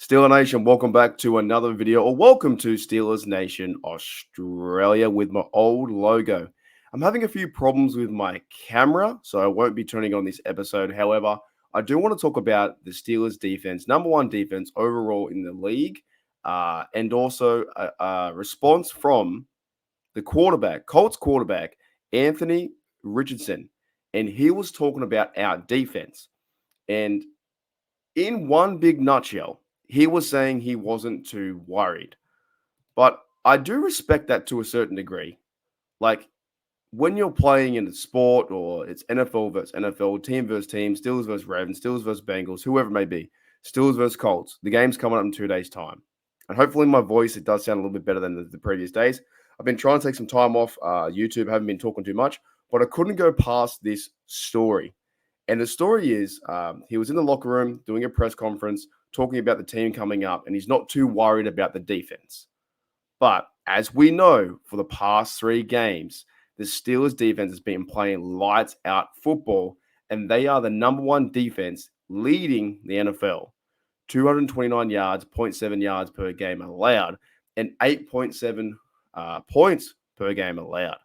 Steeler Nation, welcome back to another video, or welcome to Steelers Nation Australia with my old logo. I'm having a few problems with my camera, so I won't be turning on this episode. However, I do want to talk about the Steelers defense, number one defense overall in the league, and also a response from the quarterback, Colts quarterback, Anthony Richardson. And he was talking about our defense. And in one big nutshell, he was saying he wasn't too worried. But I do respect that to a certain degree. Like when you're playing in a sport or it's NFL versus NFL, team versus team, Steelers versus Ravens, Steelers versus Bengals, whoever it may be, Steelers versus Colts, the game's coming up in 2 days' time. And hopefully my voice, it does sound a little bit better than the previous days. I've been trying to take some time off YouTube, haven't been talking too much, but I couldn't go past this story. And the story is he was in the locker room doing a press conference talking about the team coming up, and he's not too worried about the defense. But as we know, for the past 3 games, the Steelers defense has been playing lights out football, and they are the number one defense leading the NFL. 229 yards, 0.7 yards per game allowed, and 8.7 points per game allowed.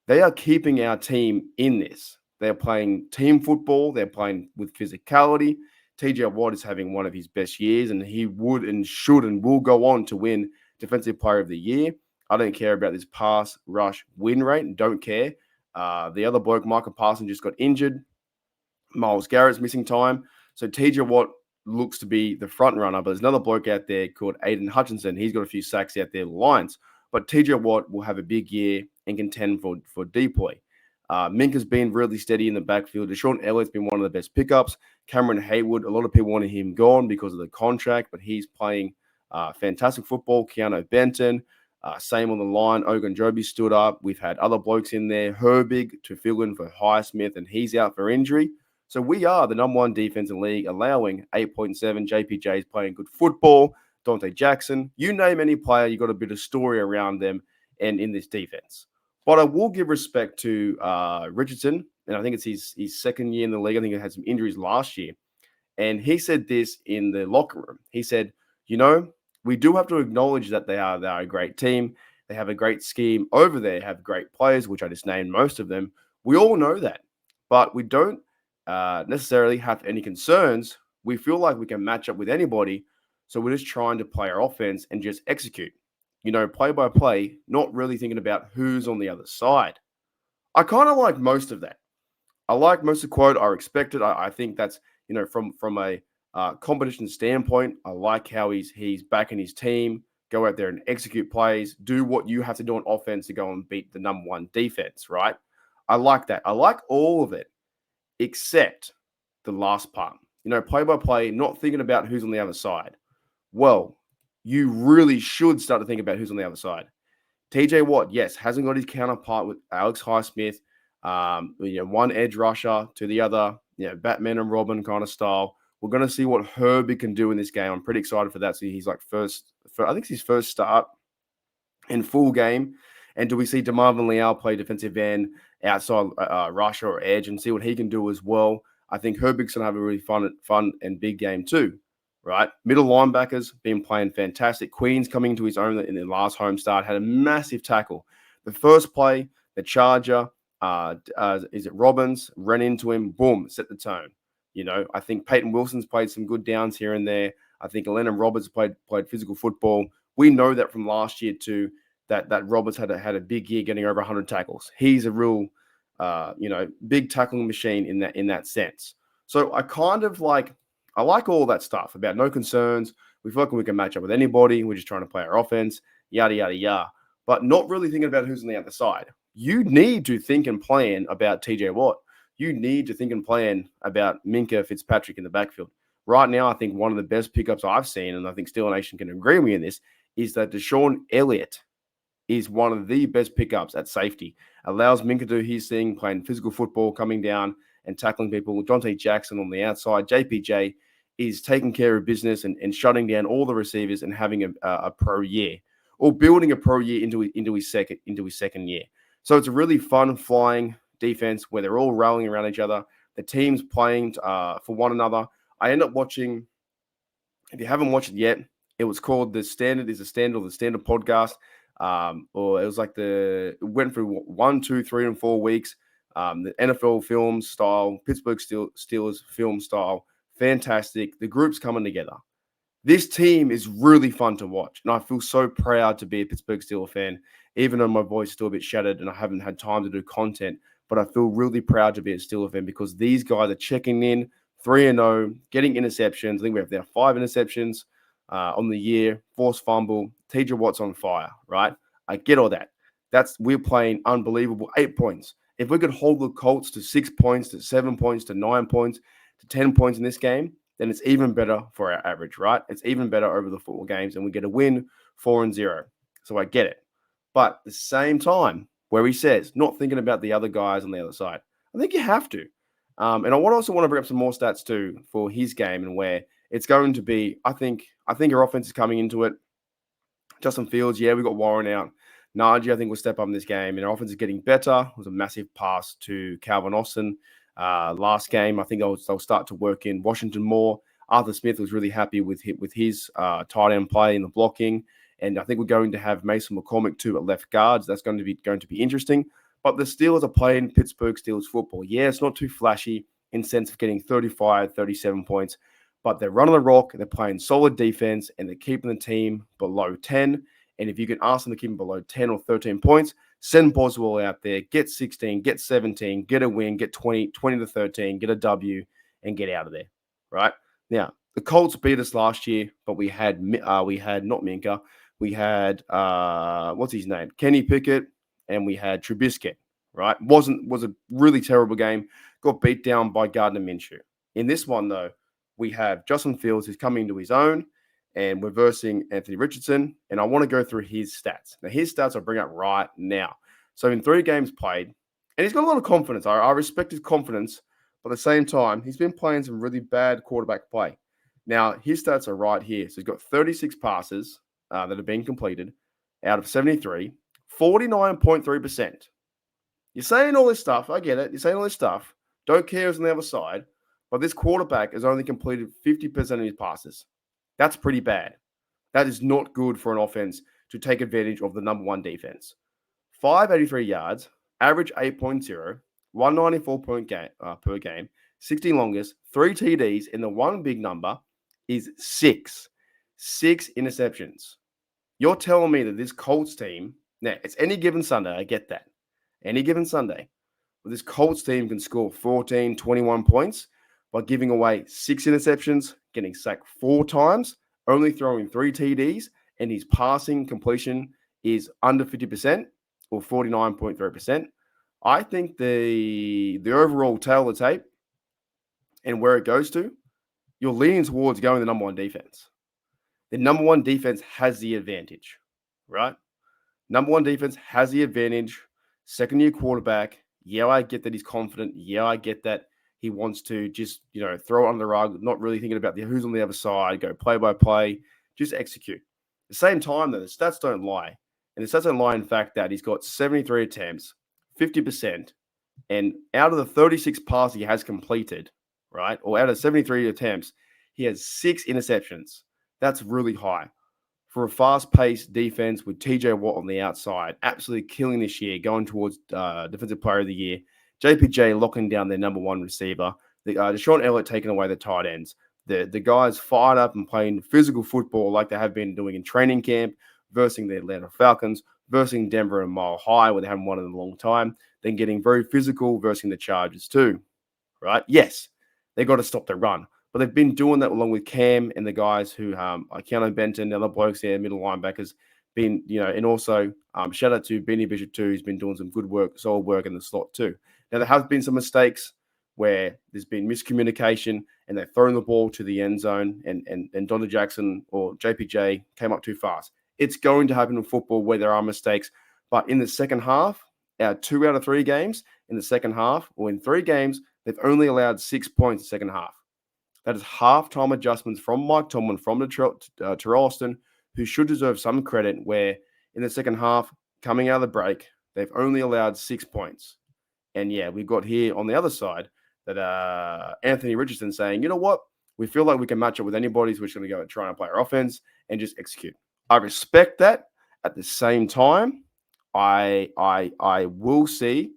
They are keeping our team in this. They're playing team football. They're playing with physicality. TJ Watt is having one of his best years, and he would and should and will go on to win Defensive Player of the Year. I don't care about this pass rush win rate. Don't care. The other bloke, Michael Parsons, just got injured. Myles Garrett's missing time. So TJ Watt looks to be the front runner, but there's another bloke out there called Aiden Hutchinson. He's got a few sacks out there, Lions. But TJ Watt will have a big year and contend for deploy. Minka's been really steady in the backfield. Deshaun Elliott's been one of the best pickups. Cameron Haywood, a lot of people wanted him gone because of the contract, but he's playing fantastic football. Keanu Benton, same on the line. Ogunjobi stood up. We've had other blokes in there. Herbig to fill in for Highsmith, and he's out for injury. So we are the number one defense in the league, allowing 8.7. JPJ is playing good football. Dante Jackson, you name any player, you got a bit of story around them and in this defense. But I will give respect to Richardson, and I think it's his second year in the league. I think he had some injuries last year. And he said this in the locker room. He said, we do have to acknowledge that they are a great team. They have a great scheme over there, have great players, which I just named most of them. We all know that. But we don't necessarily have any concerns. We feel like we can match up with anybody. So we're just trying to play our offense and just execute. Play by play, not really thinking about who's on the other side. I kind of like most of that. I like most of the quote. I respect it. I think that's, from a competition standpoint, I like how he's backing his team, go out there and execute plays, do what you have to do on offense to go and beat the number one defense, right? I like that. I like all of it, except the last part. Play by play, not thinking about who's on the other side. Well, you really should start to think about who's on the other side. TJ Watt, yes, hasn't got his counterpart with Alex Highsmith, one edge rusher to the other, Batman and Robin kind of style. We're going to see what Herbig can do in this game. I'm pretty excited for that. So he's like I think it's his first start in full game. And do we see DeMarvin Leal play defensive end outside rusher or edge and see what he can do as well? I think Herbig's going to have a really fun and big game too. Right? Middle linebackers been playing fantastic. Queen's coming to his own in the last home start, had a massive tackle. The first play, the Charger, is it Robbins, ran into him, boom, set the tone. I think Peyton Wilson's played some good downs here and there. I think Lennon Roberts played physical football. We know that from last year too, that Roberts had a big year getting over 100 tackles. He's a real, big tackling machine in that sense. So I like all that stuff about no concerns. We feel like we can match up with anybody. We're just trying to play our offense, yada, yada, yada. But not really thinking about who's on the other side. You need to think and plan about TJ Watt. You need to think and plan about Minka Fitzpatrick in the backfield. Right now, I think one of the best pickups I've seen, and I think Steeler Nation can agree with me in this, is that Deshaun Elliott is one of the best pickups at safety. Allows Minka to do his thing, playing physical football, coming down and tackling people. Dante Jackson on the outside. JPJ is taking care of business and shutting down all the receivers and having a pro year, or building a pro year into his second year. So it's a really fun flying defense where they're all rallying around each other. The team's playing for one another. I end up watching If you haven't watched it yet, it was called The Standard is a Standard, or The Standard Podcast. Or it was like it went through 1, 2, 3, and 4 weeks. The NFL film style, Pittsburgh Steelers film style, fantastic. The group's coming together. This team is really fun to watch, and I feel so proud to be a Pittsburgh Steelers fan, even though my voice is still a bit shattered and I haven't had time to do content. But I feel really proud to be a Steelers fan because these guys are checking in 3-0, getting interceptions. I think we have now 5 interceptions on the year, forced fumble. TJ Watt's on fire, right? I get all that. We're playing unbelievable 8 points. If we could hold the Colts to 6 points, to 7 points, to 9 points, to 10 points in this game, then it's even better for our average, right? It's even better over the 4 games, and we get a win 4-0. So I get it. But at the same time, where he says, not thinking about the other guys on the other side, I think you have to. And I also want to bring up some more stats too for his game and where it's going to be. I think our offense is coming into it. Justin Fields, yeah, we got Warren out. Najee, I think, will step up in this game. And our offense is getting better. It was a massive pass to Calvin Austin last game. I think they'll start to work in Washington more. Arthur Smith was really happy with his tight end play in the blocking. And I think we're going to have Mason McCormick too at left guards. That's going to be interesting. But the Steelers are playing Pittsburgh Steelers football. Yeah, it's not too flashy in sense of getting 35, 37 points. But they're running the rock, they're playing solid defense, and they're keeping the team below 10. And if you can ask them to keep them below 10 or 13 points, send Boswell out there, get 16, get 17, get a win, get 20 to 13, get a W, and get out of there, right? Now, the Colts beat us last year, but we had not Minka, we had what's his name, Kenny Pickett, and we had Trubisky, right? Was a really terrible game. Got beat down by Gardner Minshew. In this one though, we have Justin Fields who's coming to his own, and we're versing Anthony Richardson. And I want to go through his stats. Now, his stats I'll bring up right now. So in 3 games played, and he's got a lot of confidence. I respect his confidence, but at the same time, he's been playing some really bad quarterback play. Now, his stats are right here. So he's got 36 passes that have been completed out of 73, 49.3%. You're saying all this stuff. I get it. You're saying all this stuff. Don't care who's on the other side. But this quarterback has only completed 50% of his passes. That's pretty bad. That is not good for an offense to take advantage of the number 1 defense. 583 yards, average 8.0, 194 per game, 16 longest, 3 TDs, and the one big number is 6. 6 interceptions. You're telling me that this Colts team, now it's any given Sunday, I get that. Any given Sunday, but this Colts team can score 14, 21 points by giving away 6 interceptions, getting sacked 4 times, only throwing 3 TDs, and his passing completion is under 50% or 49.3%. I think the overall tail of the tape and where it goes to, you're leaning towards going the number 1 defense. The number 1 defense has the advantage, right? Number 1 defense has the advantage. Second-year quarterback. Yeah, I get that he's confident. Yeah, I get that he wants to just, throw it under the rug, not really thinking about who's on the other side, go play by play, just execute. At the same time, though, the stats don't lie. And the stats don't lie in fact that he's got 73 attempts, 50%, and out of the 36 passes he has completed, right, or out of 73 attempts, he has 6 interceptions. That's really high. For a fast-paced defense with TJ Watt on the outside, absolutely killing this year, going towards Defensive Player of the Year. JPJ locking down their number 1 receiver. Deshaun Elliott taking away the tight ends. The guys fired up and playing physical football like they have been doing in training camp, versing the Atlanta Falcons, versing Denver and Mile High, where they haven't won in a long time, then getting very physical, versing the Chargers too, right? Yes, they got to stop the run. But they've been doing that along with Cam and the guys who, Keanu Benton, the other blokes there, middle linebackers, been, and also shout out to Benny Bishop too, who's been doing some good work, solid work in the slot too. Now, there have been some mistakes where there's been miscommunication and they've thrown the ball to the end zone and Donald Jackson or JPJ came up too fast. It's going to happen in football where there are mistakes. But in the second half, 2 out of 3 games in the second half, or in 3 games, they've only allowed 6 points in the second half. That is halftime adjustments from Mike Tomlin, from the Terrell Austin, who should deserve some credit, where in the second half, coming out of the break, they've only allowed 6 points. And yeah, we've got here on the other side that Anthony Richardson saying, you know what? We feel like we can match up with anybody, so we're just going to go and try and play our offense and just execute. I respect that. At the same time, I will see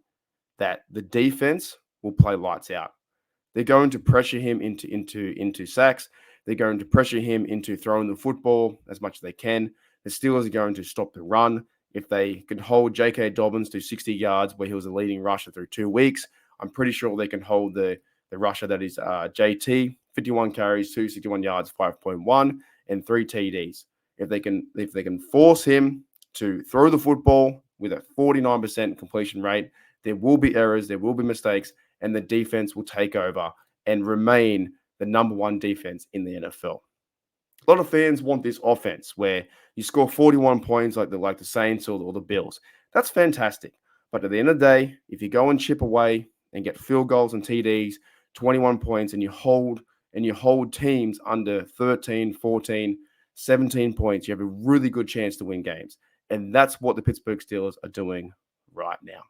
that the defense will play lights out. They're going to pressure him into sacks. They're going to pressure him into throwing the football as much as they can. The Steelers are going to stop the run. If they can hold J.K. Dobbins to 60 yards, where he was a leading rusher through 2 weeks, I'm pretty sure they can hold the rusher that is JT, 51 carries, 261 yards, 5.1, and 3 TDs. If they can force him to throw the football with a 49% completion rate, there will be errors, there will be mistakes, and the defense will take over and remain the number one defense in the NFL. A lot of fans want this offense where you score 41 points like the Saints or the Bills. That's fantastic. But at the end of the day, if you go and chip away and get field goals and TDs, 21 points, and you hold teams under 13, 14, 17 points, you have a really good chance to win games. And that's what the Pittsburgh Steelers are doing right now.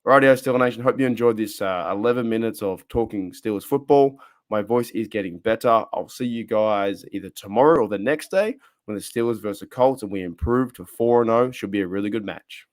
Rightio, Steeler Nation. Hope you enjoyed this 11 minutes of talking Steelers football. My voice is getting better. I'll see you guys either tomorrow or the next day when the Steelers versus the Colts and we improve to 4-0. Should be a really good match.